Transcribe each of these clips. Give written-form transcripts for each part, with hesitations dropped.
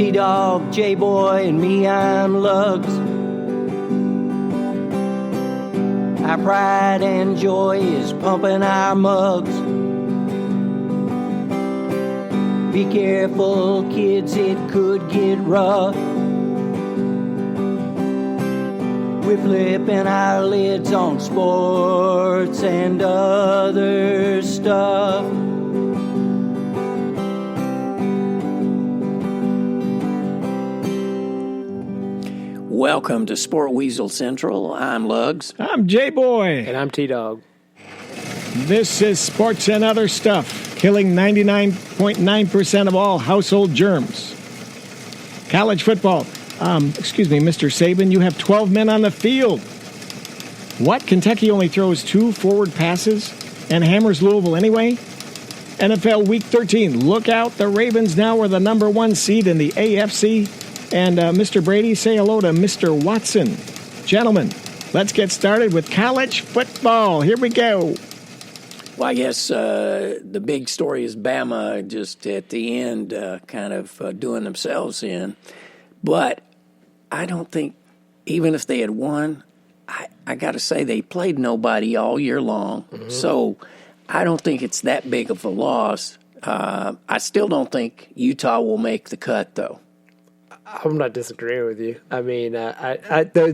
T-Dog, J-Boy, and me, I'm Lugs. Our pride and joy is pumping our mugs. Be careful, kids, it could get rough. We're flipping our lids on sports and other stuff. Welcome to Sport Weasel Central. I'm Lugs. I'm J-Boy. And I'm T-Dog. This is Sports and Other Stuff, killing 99.9% of all household germs. College football. Excuse me, Mr. Saban, you have 12 men on the field. What? Kentucky only throws 2 forward passes and hammers Louisville anyway? NFL Week 13. Look out. The Ravens now are the number 1 seed in the AFC. And Mr. Brady, say hello to Mr. Watson. Gentlemen, let's get started with college football. Here we go. Well, I guess the big story is Bama just at the end kind of doing themselves in. But I don't think, even if they had won, I got to say they played nobody all year long. Mm-hmm. So I don't think it's that big of a loss. I still don't think Utah will make the cut, though. I'm not disagreeing with you. I mean,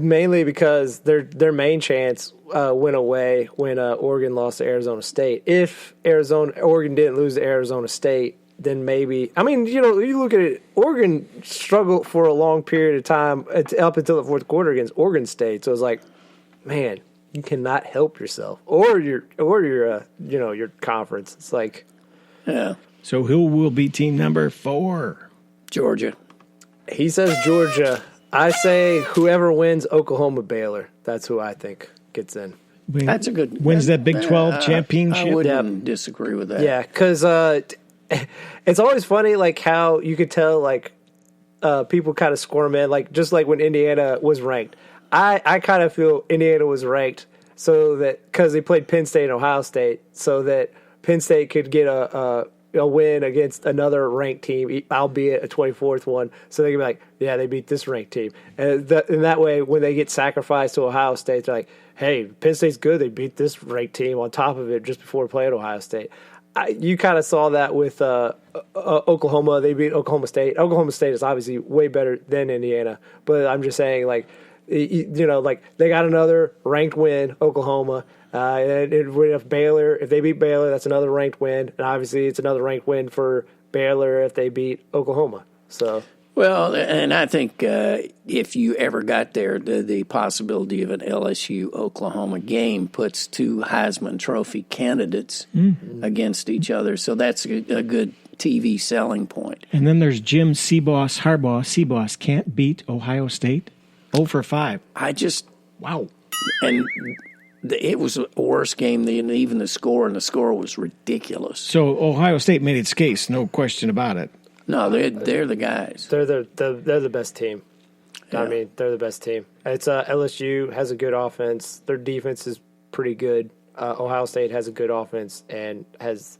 mainly because their main chance went away when Oregon lost to Arizona State. If Oregon didn't lose to Arizona State, then maybe. I mean, you look at it. Oregon struggled for a long period of time up until the fourth quarter against Oregon State. So it's like, man, you cannot help yourself or your conference. It's like, yeah. So who will be team number 4? Georgia. He says Georgia. I say whoever wins Oklahoma Baylor. That's who I think gets in. That's a good. Wins that Big 12 championship. I wouldn't disagree with that. Yeah, because it's always funny, like how you could tell, like people kind of squirm in, like just like when Indiana was ranked. I kind of feel Indiana was ranked so that because they played Penn State and Ohio State, so that Penn State could get a win against another ranked team, albeit a 24th one, so they can be like, yeah, they beat this ranked team. And that way, when they get sacrificed to Ohio State, they're like, hey, Penn State's good. They beat this ranked team on top of it just before playing Ohio State. You kind of saw that with Oklahoma. They beat Oklahoma State. Oklahoma State is obviously way better than Indiana, but I'm just saying, like, like they got another ranked win, Oklahoma. And if they beat Baylor, that's another ranked win, and obviously it's another ranked win for Baylor if they beat Oklahoma. So, well, and I think if you ever got there, the possibility of an LSU-Oklahoma game puts 2 Heisman Trophy candidates against each other, so that's a good TV selling point. And then there's Jim CBOS Harbaugh. CBOS can't beat Ohio State. 0 for 5. Wow. And it was a worse game than even the score, and the score was ridiculous. So Ohio State made its case, no question about it. No, they're the guys. They're the best team. Yeah. I mean, they're the best team. It's LSU has a good offense. Their defense is pretty good. Ohio State has a good offense and has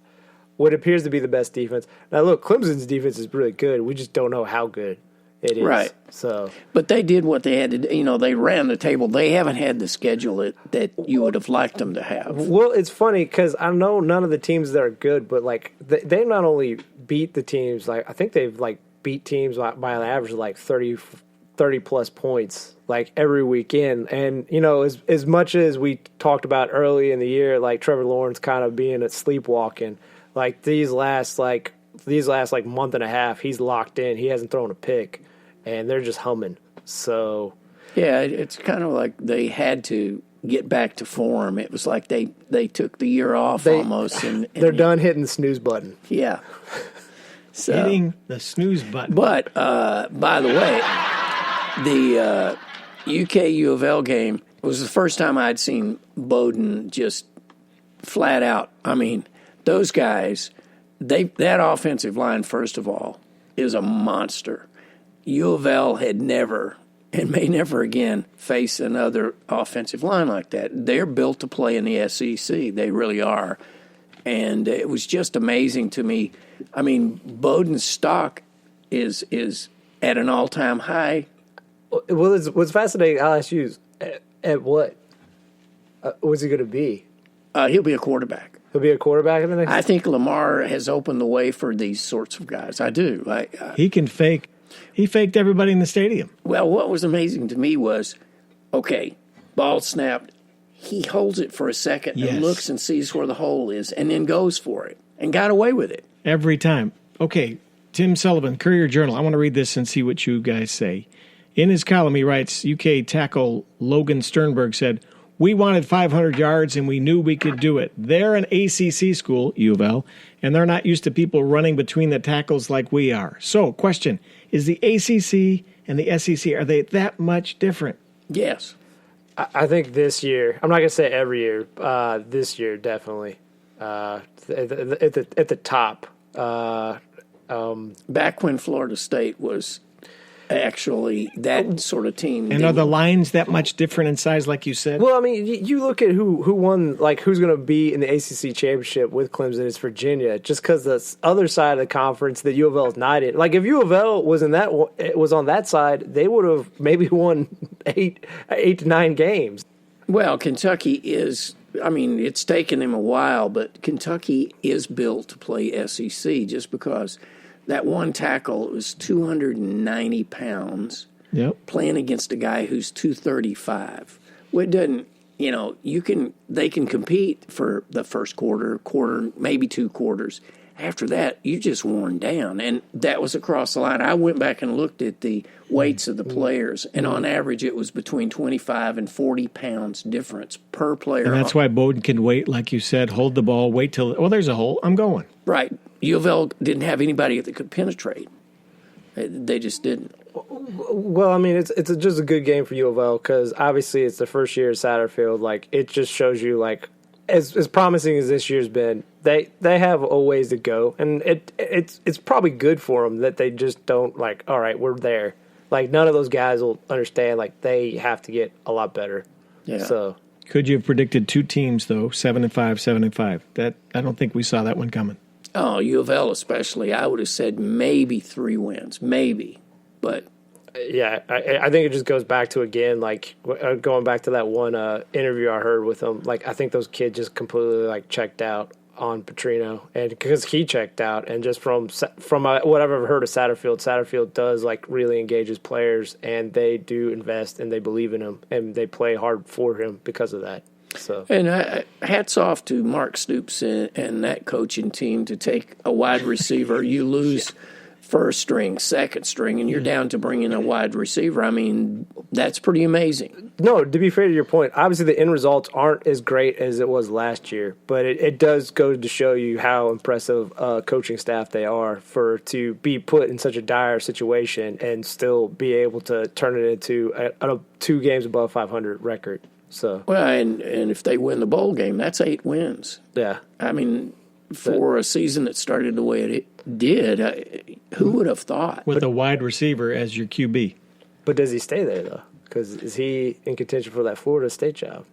what appears to be the best defense. Now, look, Clemson's defense is really good. We just don't know how good it is. Right. So, but they did what they had to do. They ran the table. They haven't had the schedule that you would have liked them to have. Well, it's funny because I know none of the teams that are good, but like they not only beat the teams, like I think they've like beat teams by an average of like 30 plus points like every weekend. And as much as we talked about early in the year, like Trevor Lawrence kind of being at sleepwalking, like these last month and a half, he's locked in. He hasn't thrown a pick, and they're just humming. So, yeah, it's kind of like they had to get back to form. It was like they took the year off almost. And they're done hitting the snooze button. Yeah. So, hitting the snooze button. But, by the way, the UK U of L game was the first time I'd seen Bowden just flat out. I mean, those guys, that offensive line, first of all, is a monster. U of L had never and may never again face another offensive line like that. They're built to play in the SEC. They really are. And it was just amazing to me. I mean, Bowden's stock is at an all-time high. Well, what's fascinating, I'll ask you, at what? What's he going to be? He'll be a quarterback. He'll be a quarterback in the next. I think Lamar has opened the way for these sorts of guys. I do. He can fake. He faked everybody in the stadium. Well, what was amazing to me was, okay, ball snapped. He holds it for a second and looks and sees where the hole is and then goes for it and got away with it. Every time. Okay, Tim Sullivan, Courier-Journal. I want to read this and see what you guys say. In his column, he writes, UK tackle Logan Sternberg said, "We wanted 500 yards and we knew we could do it. They're an ACC school, U of L, and they're not used to people running between the tackles like we are." So, question, is the ACC and the SEC, are they that much different? Yes. I think this year, I'm not going to say every year, this year definitely, at the top. Back when Florida State was actually that sort of team. And are the lines that much different in size, like you said? Well, I mean, you look at who won, like who's going to be in the ACC championship with Clemson. It's Virginia, just because the other side of the conference that U of L is not in. Like if U of L was on that side, they would have maybe won eight to 9 games. Well, Kentucky is. I mean, it's taken them a while, but Kentucky is built to play SEC just because that one tackle was 290 pounds playing against a guy who's 235. Well, it doesn't, they can compete for the first quarter, maybe 2 quarters. After that, you're just worn down. And that was across the line. I went back and looked at the weights of the players, and on average, it was between 25 and 40 pounds difference per player. And that's why Bowden can wait, like you said, hold the ball, wait till, there's a hole, I'm going. Right. U of L didn't have anybody that could penetrate. They just didn't. Well, I mean, it's just a good game for U of L because obviously it's the first year at Satterfield. Like, it just shows you, like, as promising as this year's been, they have a ways to go, and it's probably good for them that they just don't like. All right, we're there. Like none of those guys will understand. Like they have to get a lot better. Yeah. So could you have predicted 2 teams though, 7-5, 7-5? That I don't think we saw that one coming. Oh, U of L especially. I would have said maybe 3 wins, maybe, but. Yeah, I think it just goes back to, again, like, going back to that one interview I heard with them. Like, I think those kids just completely, like, checked out on Petrino. And because he checked out, and just from what I've ever heard of Satterfield does, like, really engage his players, and they do invest, and they believe in him, and they play hard for him because of that. So. And hats off to Mark Stoops and that coaching team to take a wide receiver. You lose first string, second string, and you're down to bring in a wide receiver. I mean, that's pretty amazing. No, to be fair to your point, obviously the end results aren't as great as it was last year, but it does go to show you how impressive coaching staff they are to be put in such a dire situation and still be able to turn it into a 2 games above 500 record. So well, and if they win the bowl game, that's 8 wins. Yeah. I mean, for a season that started the way it did, who would have thought? With a wide receiver as your QB. But does he stay there, though? Because is he in contention for that Florida State job?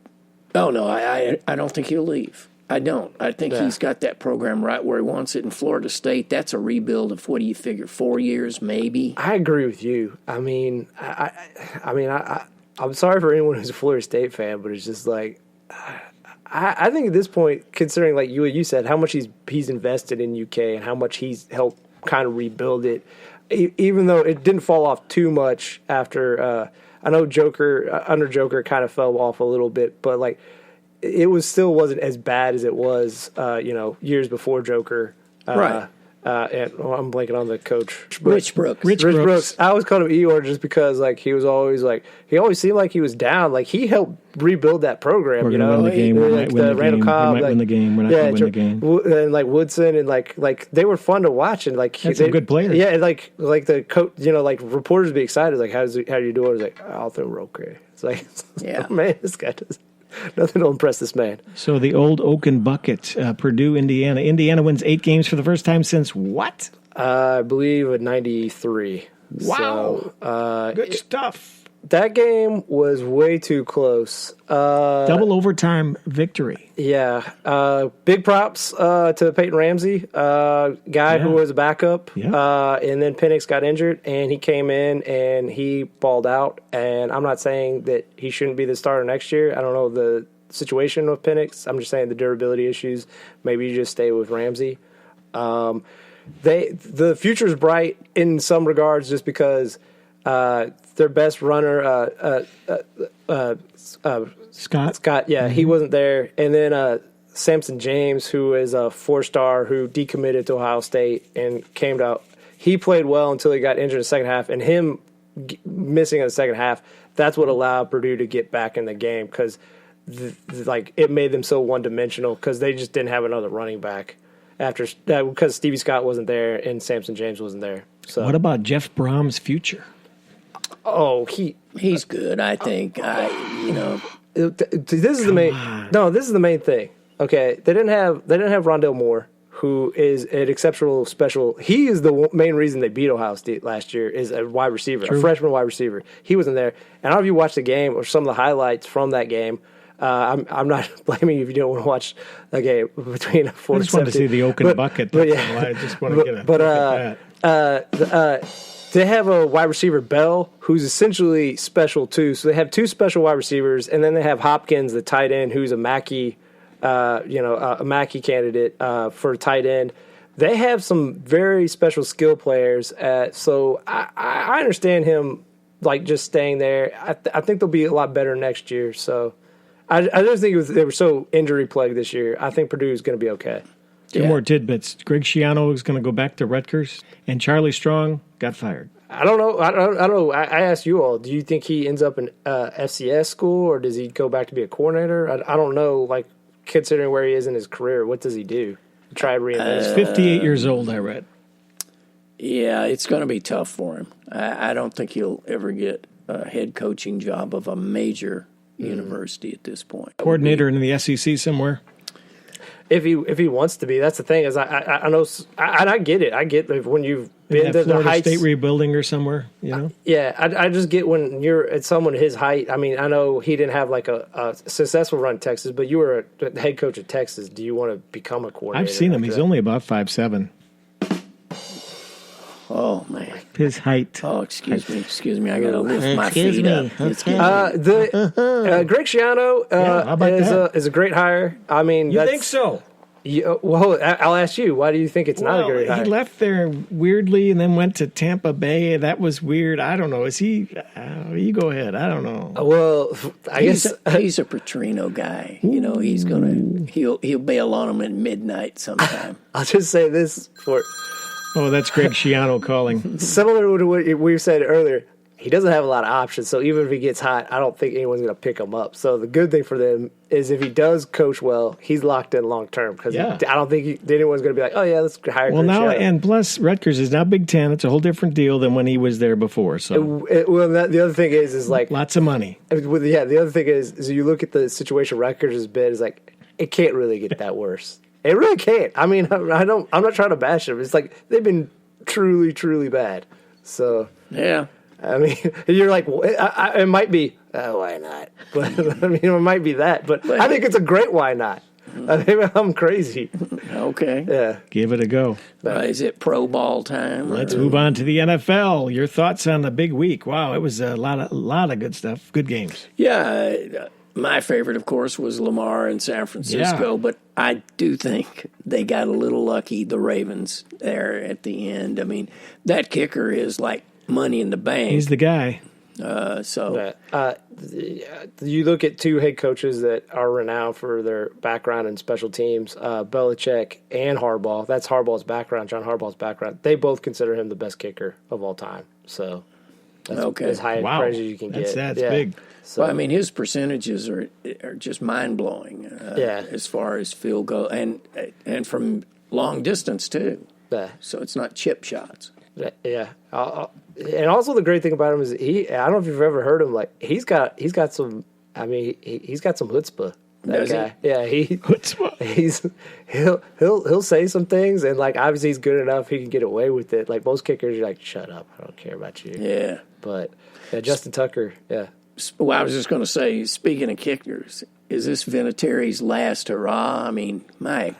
Oh, no, I don't think he'll leave. I don't. I think he's got that program right where he wants it in Florida State. That's a rebuild of, what do you figure, 4 years maybe? I agree with you. I mean, I'm sorry for anyone who's a Florida State fan, but it's just like I think at this point, considering like you said, how much he's invested in UK and how much he's helped kind of rebuild it, even though it didn't fall off too much after. I know under Joker kind of fell off a little bit, but like it wasn't as bad as it was, years before Joker. Right. And I'm blanking on the coach. Rich Brooks. Rich Brooks. I always called him Eeyore just because like he always seemed like he was down. Like he helped rebuild that program. We're gonna win the game. We might win the game. Cobb, we might win the game. We're not going to win the game. And like Woodson and like they were fun to watch and like some good players. Yeah, and like the coach, like reporters be excited like how you doing? It's like I'll throw real okay. It's like man, this guy does. Nothing to impress this man. So the old Oaken bucket, Purdue, Indiana. Indiana wins 8 games for the first time since what? I believe in '93. Wow, So, good stuff. That game was way too close. Double overtime victory. Yeah. Big props to Peyton Ramsey, guy who was a backup. Yeah. And then Penix got injured, and he came in and he balled out. And I'm not saying that he shouldn't be the starter next year. I don't know the situation with Penix. I'm just saying the durability issues. Maybe you just stay with Ramsey. The future is bright in some regards just because their best runner, Scott, he wasn't there. And then Samson James, who is a 4-star who decommitted to Ohio State and came out. He played well until he got injured in the second half, and him missing in the second half, that's what allowed Purdue to get back in the game because it made them so one-dimensional because they just didn't have another running back after because Stevie Scott wasn't there and Samson James wasn't there. So what about Jeff Brom's future? Oh, he's good. I think. This is the main. No, this is the main thing. Okay, they didn't have Rondell Moore, who is an exceptional special. He is the main reason they beat Ohio State last year. Is a wide receiver, a freshman wide receiver. He wasn't there. And I don't know if you watched the game or some of the highlights from that game. I'm not blaming you if you don't want to watch a game between 4 I just wanted to see the Oaken bucket. But I just want to get a look at that. They have a wide receiver, Bell, who's essentially special too. So they have 2 special wide receivers, and then they have Hopkins, the tight end, who's a Mackey, a Mackey candidate for tight end. They have some very special skill players. So I understand him just staying there. I think they'll be a lot better next year. So I just think they were so injury plagued this year. I think Purdue is going to be okay. Two more tidbits. Greg Schiano is going to go back to Rutgers, and Charlie Strong got fired. I don't know. I don't know. I asked you all. Do you think he ends up in FCS school, or does he go back to be a coordinator? I don't know. Considering where he is in his career, what does he do? Try reinvent. He's 58 years old. I read. Yeah, it's going to be tough for him. I don't think he'll ever get a head coaching job of a major university at this point. Coordinator in the SEC somewhere. If he wants to be, that's the thing. Is I know, and I get it. I get when you've been to the Florida heights, State rebuilding or somewhere. Yeah, I just get when you're at someone his height. I mean, I know he didn't have a successful run in Texas, but you were a head coach at Texas. Do you want to become a coordinator? I've seen him. He's only about 5'7". Oh man, his height. Oh, excuse me. I got to lift my feet up. Greg Schiano is a great hire. I mean, you think so? Well, I'll ask you. Why do you think it's not a great hire? He left there weirdly and then went to Tampa Bay. That was weird. I don't know. Is he? You go ahead. I don't know. Well, I guess he's a Petrino guy. He'll bail on him at midnight sometime. I'll just say this for. Oh, that's Greg Schiano calling. Similar to what we said earlier, he doesn't have a lot of options. So even if he gets hot, I don't think anyone's going to pick him up. So the good thing for them is if he does coach well, he's locked in long term. Because I don't think anyone's going to be like, oh, yeah, let's hire Greg Schiano. And plus, Rutgers is now Big Ten. It's a whole different deal than when he was there before. So the other thing is lots of money. The other thing is you look at the situation Rutgers has been, is it can't really get that worse. It really can't. I mean, I'm not trying to bash them. It's they've been truly, truly bad. So yeah. I mean, you're like, it might be. Why not? But I mean, it might be that. But I think it's a great why not. I'm crazy. Okay. Yeah. Give it a go. Is it pro ball time? Let's move on to the NFL. Your thoughts on the big week? Wow, it was a lot of good stuff. Good games. Yeah. My favorite, of course, was Lamar in San Francisco, but I do think they got a little lucky, the Ravens, there at the end. I mean, that kicker is like money in the bank. He's the guy. You look at 2 head coaches that are renowned for their background in special teams, Belichick and Harbaugh. That's Harbaugh's background, John Harbaugh's background. They both consider him the best kicker of all time. So that's as high a praise as you can get. That's big. So, I mean, his percentages are just mind blowing. As far as field goal and from long distance too. Yeah. So it's not chip shots. Yeah. And also the great thing about him is I don't know if you've ever heard him. He's got some. I mean, he's got some chutzpah. That Does guy. Yeah, Chutzpah. he'll say some things, and like obviously he's good enough he can get away with it. Like most kickers, you're like, shut up, I don't care about you. Yeah. But yeah, Justin Tucker, yeah. Well, I was just going to say, speaking of kickers, is this Vinatieri's last hurrah? I mean, my